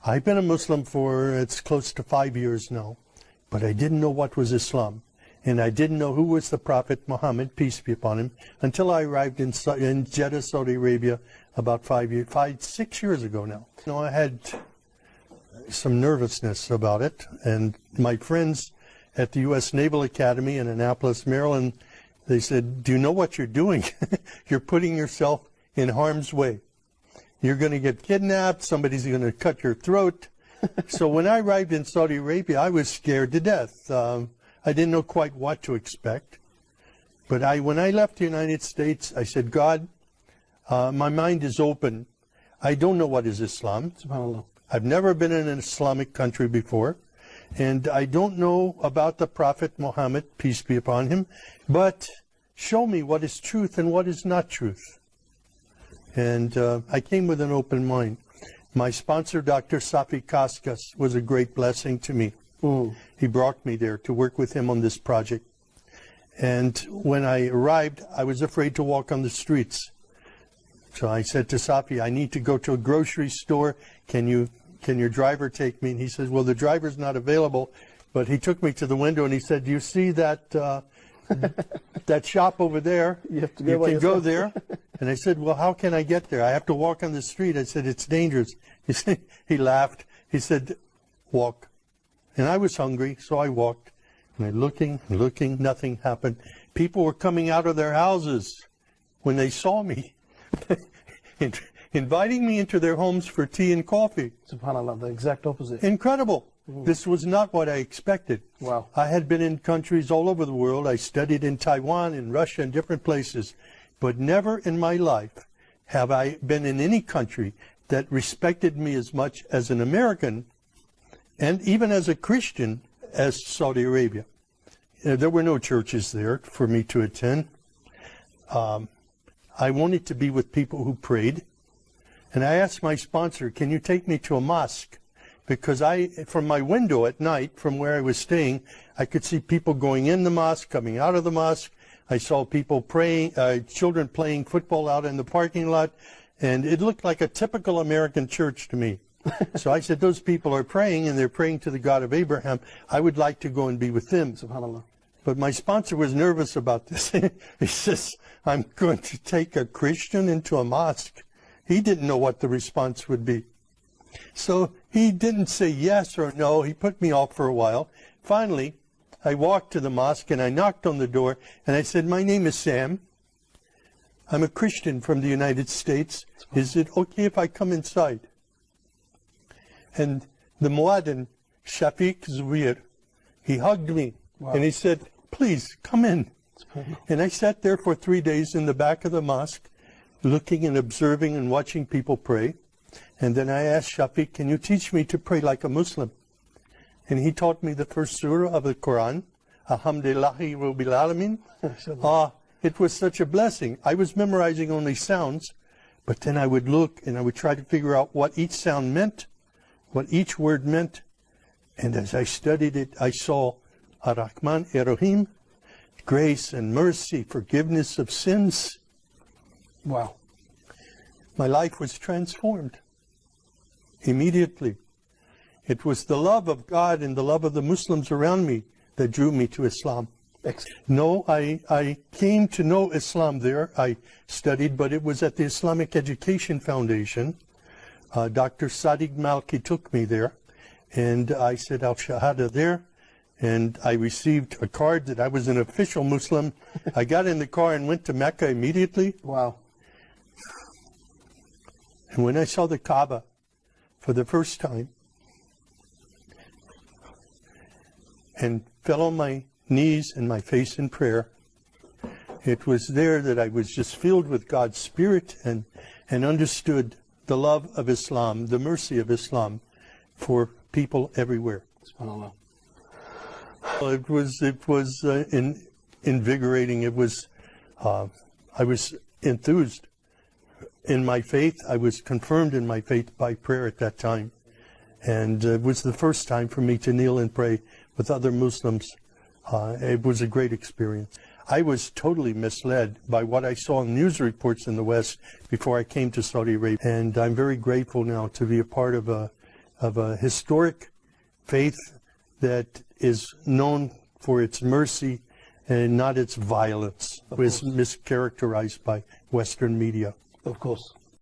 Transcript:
I've been a Muslim for, it's close to 5 years now, but I didn't know what was Islam. And I didn't know who was the Prophet Muhammad, peace be upon him, until I arrived in Jeddah, Saudi Arabia, about 6 years ago now. You know, I had some nervousness about it, and my friends at the U.S. Naval Academy in Annapolis, Maryland, they said, do you know what you're doing? You're putting yourself in harm's way. You're going to get kidnapped, somebody's going to cut your throat. So when I arrived in Saudi Arabia, I was scared to death. I didn't know quite what to expect. But when I left the United States, I said, God, my mind is open. I don't know what is Islam. SubhanAllah. I've never been in an Islamic country before. And I don't know about the Prophet Muhammad, peace be upon him. But show me what is truth and what is not truth. And I came with an open mind. My sponsor, Dr. Safi Kaskas, was a great blessing to me. He brought me there to work with him on this project. And when I arrived, I was afraid to walk on the streets. So I said to Safi, I need to go to a grocery store. Can your driver take me? And he says, well, the driver's not available. But he took me to the window and he said, do you see that that shop over there? You can go there. And I said, well, how can I get there? I have to walk on the street. I said, it's dangerous. He laughed. He said, walk. And I was hungry, so I walked. And I'm looking, nothing happened. People were coming out of their houses when they saw me, inviting me into their homes for tea and coffee. SubhanAllah, the exact opposite. Incredible. This was not what I expected. Wow. I had been in countries all over the world. I studied in Taiwan, in Russia, and different places. But never in my life have I been in any country that respected me as much as an American, and even as a Christian, as Saudi Arabia. There were no churches there for me to attend. I wanted to be with people who prayed. And I asked my sponsor, can you take me to a mosque? Because from my window at night, from where I was staying, I could see people going in the mosque, coming out of the mosque. I saw people praying, children playing football out in the parking lot. And it looked like a typical American church to me. So I said, those people are praying, and they're praying to the God of Abraham. I would like to go and be with them. SubhanAllah. But my sponsor was nervous about this. He says, I'm going to take a Christian into a mosque. He didn't know what the response would be. So he didn't say yes or no. He put me off for a while. Finally, I walked to the mosque, and I knocked on the door, and I said, my name is Sam. I'm a Christian from the United States. Is it okay if I come inside? And the Muaddin, Shafiq Zubair, he hugged me. Wow. And he said, please, come in. And I sat there for 3 days in the back of the mosque, looking and observing and watching people pray. And then I asked Shafiq, can you teach me to pray like a Muslim? And he taught me the first surah of the Quran, Alhamdulillahi Rabbil Alameen. It was such a blessing. I was memorizing only sounds, but then I would look and I would try to figure out what each sound meant, what each word meant. And as I studied it, I saw Ar-Rahman Ar-Rahim, grace and mercy, forgiveness of sins. Wow. My life was transformed immediately. It was the love of God and the love of the Muslims around me that drew me to Islam. No, I came to know Islam there. I studied, but it was at the Islamic Education Foundation. Dr. Sadiq Malki took me there, and I said Al-Shahada there, and I received a card that I was an official Muslim. I got in the car and went to Mecca immediately. Wow. And when I saw the Kaaba for the first time, and fell on my knees and my face in prayer, it was there that I was just filled with God's Spirit and understood the love of Islam, the mercy of Islam for people everywhere. SubhanAllah. It was invigorating. It was I was enthused in my faith. I was confirmed in my faith by prayer at that time, and it was the first time for me to kneel and pray with other Muslims. It was a great experience. I was totally misled by what I saw in news reports in the West before I came to Saudi Arabia. And I'm very grateful now to be a part of of a historic faith that is known for its mercy and not its violence, was mischaracterized by Western media. Of course.